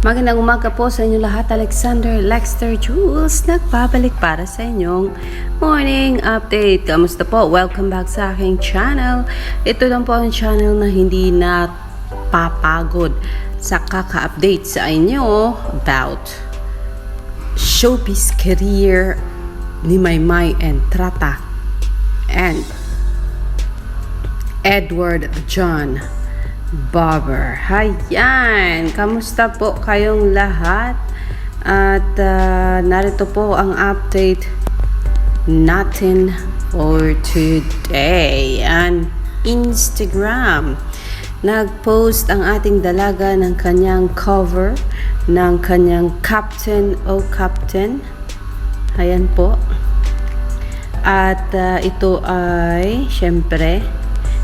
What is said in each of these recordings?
Magandang umaga po sa inyo lahat. Alexander Lexter Jules nagbabalik para sa inyong morning update. Kamusta po? Welcome back sa aking channel. Ito lang po ang channel na hindi na papagod sa kaka-update sa inyo about showbiz career ni Maymay and Trata and Edward John Barber. Hayan! Kamusta po kayong lahat? At narito po ang update natin for today. And Instagram. Nag-post ang ating dalaga ng kanyang cover ng kanyang Captain o Captain. Ayan po. At ito ay, syempre,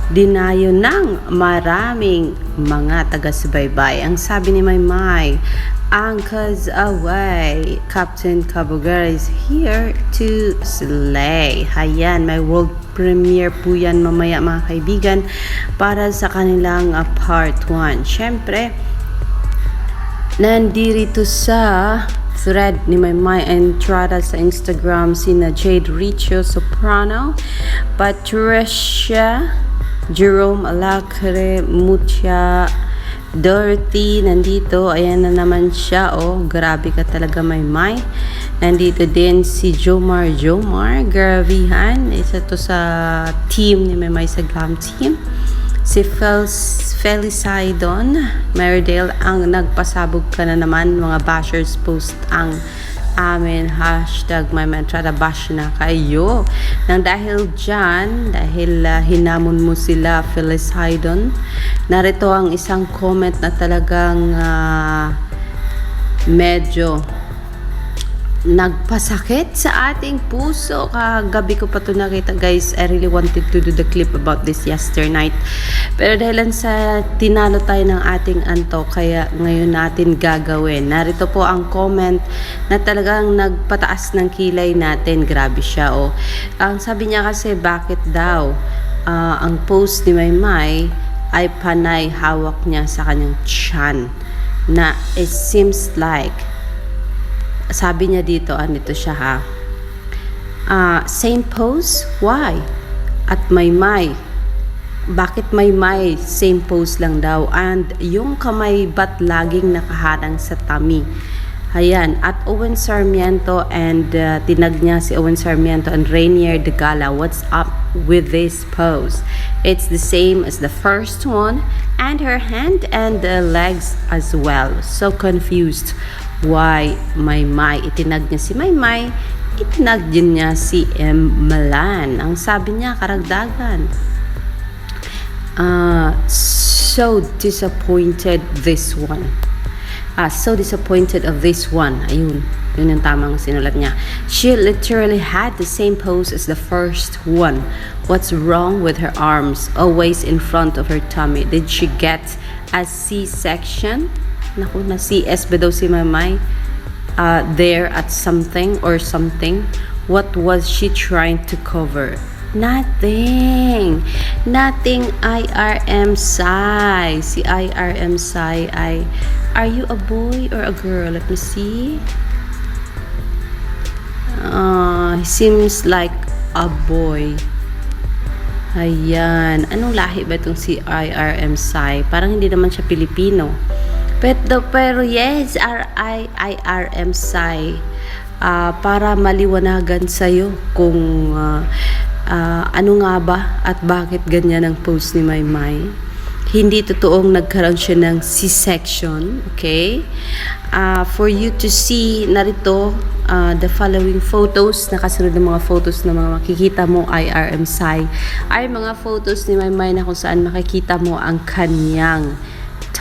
dinayo ng maraming mga taga-subaybay. Ang sabi ni Maymay, anchors away. Captain Kabugera is here to slay. Hayan, may world premiere po yan mamaya mga kaibigan para sa kanilang part 1. Siyempre, nandito sa thread ni Maymay and Trata sa Instagram sina Jade Riccio Soprano, Patricia Jerome Alacre, Mucha, Dorothy, nandito. Ayan na naman siya. Oh, grabe ka talaga, Maymay. Nandito din si Jomar Gravihan. Isa to sa team ni Maymay sa glam team. Si Felicidon Meredale, ang nagpasabog ka na naman. Mga bashers post ang amin, hashtag Maymantrata bash na kayo. Nang dahil dyan, dahil hinamon mo sila Felicidon, narito ang isang comment na talagang medyo nagpasakit sa ating puso. Kagabi ko pa ito nakita, guys. I really wanted to do the clip about this yesterday night. Pero dahil sa tinalo tayo ng ating anto, kaya ngayon natin gagawin. Narito po ang comment na talagang nagpataas ng kilay natin. Grabe siya, oh. Ang sabi niya kasi, bakit daw ang post ni Maymay ay panay hawak niya sa kanyang tiyan, na it seems like, sabi niya dito, anito siya ha, same pose? Why? At Maymay, bakit Maymay same pose lang daw? And yung kamay ba't laging nakaharang sa tummy? Ayan, at Owen Sarmiento, and tinag niya si Owen Sarmiento and Rainier de Gala. What's up with this pose? It's the same as the first one, and her hand and the legs as well. So confused. Why Maymay? Itinag niya si Maymay, itinag din niya si M. Malan. Ang sabi niya, karagdagan. So disappointed this one. So disappointed of this one. Ayun. Yun ang tamang sinulat niya. She literally had the same pose as the first one. What's wrong with her arms? Always in front of her tummy. Did she get a C-section? Naku, na CS ba daw si Maymay there at something or something? What was she trying to cover? Nothing IRM Sai. Si IRM Sai ay, are you a boy or a girl? Let me see. He seems like a boy. Ayan, anong lahi ba itong si IRM Sai? Parang hindi naman siya Pilipino. Pero yes, IRM Sai, para maliwanagan sa'yo kung ano nga ba at bakit ganyan ang post ni Maymay. Hindi totoong nagkaroon siya ng C-section, okay? For you to see, narito, the following photos, nakasunod ng mga photos na mga makikita mo, IRM Sai, ay mga photos ni Maymay na kung saan makikita mo ang kanyang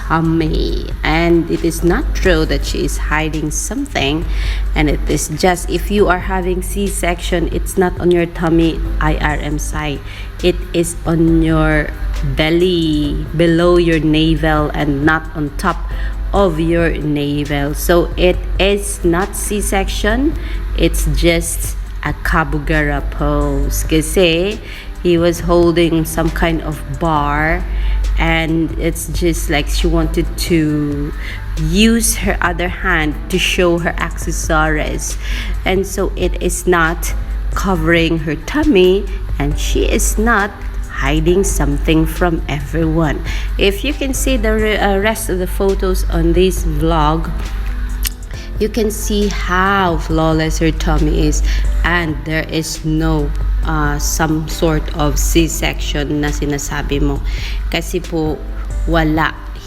tummy. And it is not true that she is hiding something, and it is just, if you are having C-section, it's not on your tummy, IRM Sai. It is on your belly, below your navel, and not on top of your navel. So it is not C-section, it's just a Kabugera pose kasi he was holding some kind of bar and it's just like she wanted to use her other hand to show her accessories, and so it is not covering her tummy, and she is not hiding something from everyone. If you can see the rest of the photos on this vlog, you can see how flawless her tummy is, and there is no some sort of C-section na sinasabi mo, kasi po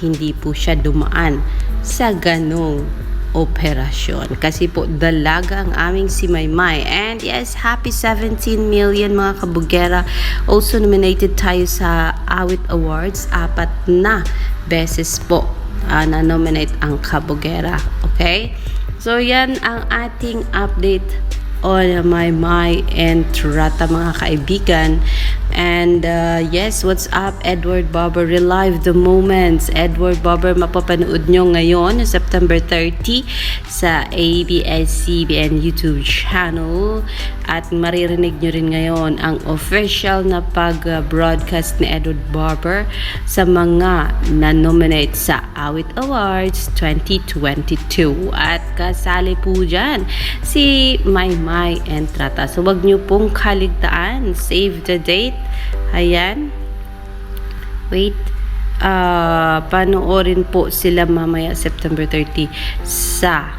hindi po siya dumaan sa ganong operasyon, kasi po dalaga ang aming si Maymay. And yes, happy 17 million mga kabugera. Also nominated tayo sa Awit Awards, 4 na beses po na-nominate ang kabugera. Okay, so yan ang ating update on Maymay and Trata mga kaibigan. And yes, what's up, Edward Barber? Relive the moments. Edward Barber, mapapanood nyo ngayon September 30 sa ABS-CBN YouTube channel, at maririnig nyo rin ngayon ang official na pag-broadcast ni Edward Barber sa mga na-nominate sa Awit Awards 2022, at kasali po dyan si Maymay and Trata. So wag nyo pong kaligtaan, save the date. Ayan, wait, panoorin po sila mamaya September 30 sa,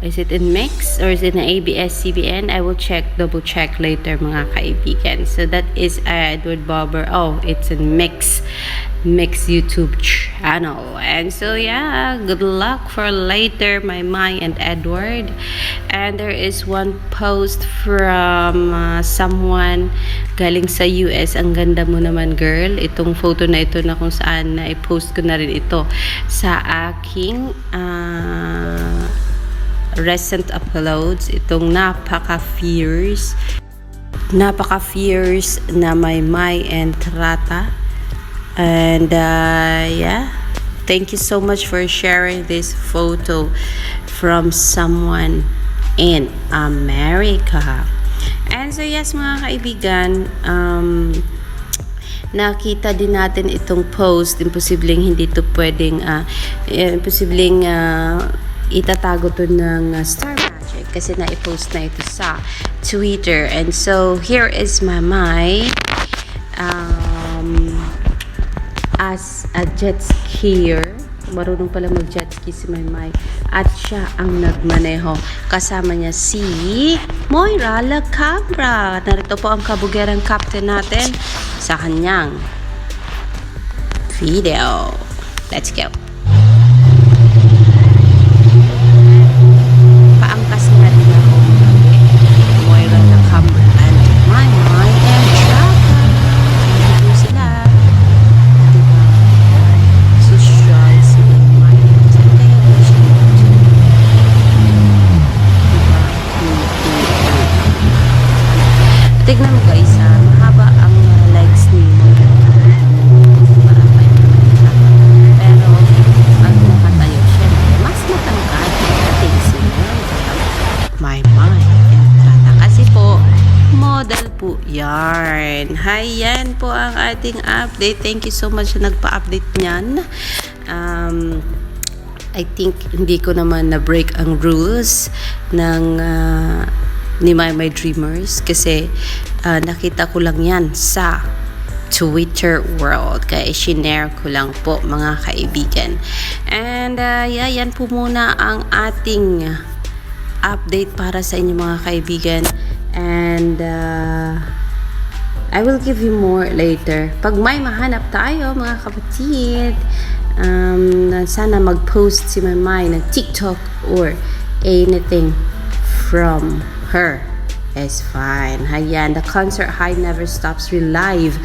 is it in Mix or is it in ABS-CBN? I will double check later mga kaibigan. So that is Edward Barber. Oh, it's in Mix YouTube channel. And so yeah, good luck for later, Maymay and Edward. And there is one post from someone galing sa US. Ang ganda mo naman, girl. Itong photo na ito, na kung saan na i-post ko na rin ito sa aking recent uploads. Itong napaka-fierce na Maymay and Trata. And yeah, thank you so much for sharing this photo from someone in America. And so yes mga kaibigan, nakita din natin itong post. Imposibleng hindi to pwedeng imposibleng itatago to ng Star Magic, kasi na-i-post na ito sa Twitter. And so here is Maymay as a jet skier. Marunong pala mag-jet ski si Maymay, at siya ang nagmaneho. Kasama niya si Moira Lacambra. Narito po ang kabugerang captain natin sa kanyang video. Let's go. Paangkas nga din ako. Moira Lacambra and Maymay and Trata. Ito sila. Tignan mo guys, mahaba ang legs ni Moira. Marapay na naman. Pero pag nakatayo, syempre mas matangkad ating si Maymay and Trata, kasi po model po yarn. Hi, yan po ang ating update. Thank you so much na nagpa-update niyan. I think hindi ko naman na-break ang rules ng ni My Dreamers, kasi nakita ko lang yan sa Twitter world, kaya shinare ko lang po mga kaibigan. And yeah, yan po muna ang ating update para sa inyo mga kaibigan. And I will give you more later pag may mahanap tayo mga kapatid. Sana mag-post si Maymay ng TikTok or anything from her is fine. Ayan, the concert High Never Stops Relive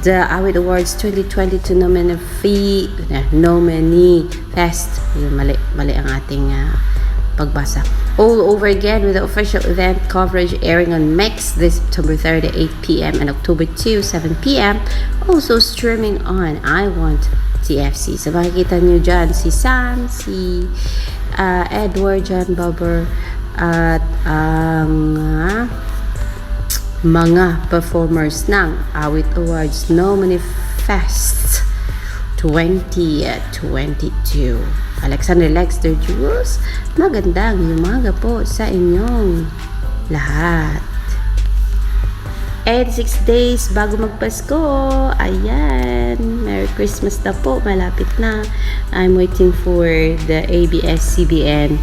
the Awit Awards 2022 nominee fest. Mali ang ating pagbasa. All over again with the official event coverage airing on Mix this September 3rd at 8 p.m. and October 2, 7 p.m. Also streaming on I Want TFC. So makikita nyo dyan si Sam, si Edward, John Barber, at ang mga performers ng Awit Awards nominee Fest 2022. Alexander Lexter Jules, magandang umaga po sa inyong lahat. 86 days bago magpasko. Ayan. Merry Christmas na po. Malapit na. I'm waiting for the ABS-CBN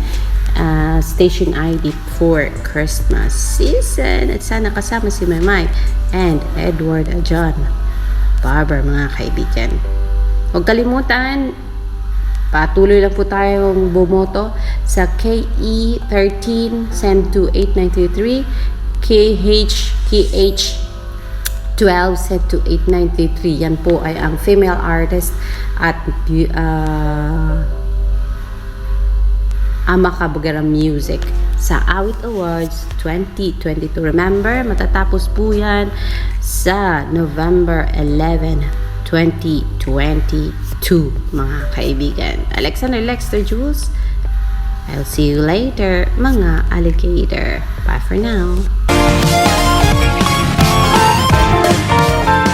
station ID for Christmas season. At sana kasama si Maymay and Edward John Barber, mga kaibigan. Huwag kalimutan, patuloy lang po tayong bumoto sa KE13 send to 8933, KH12 send to 8933. Yan po ay ang female artist at Amakabugara Music sa Awit Awards 2022. Remember, matatapos po yan sa November 11, 2022, mga kaibigan. Alexander Lexter Jules, I'll see you later, mga alligator. Bye for now.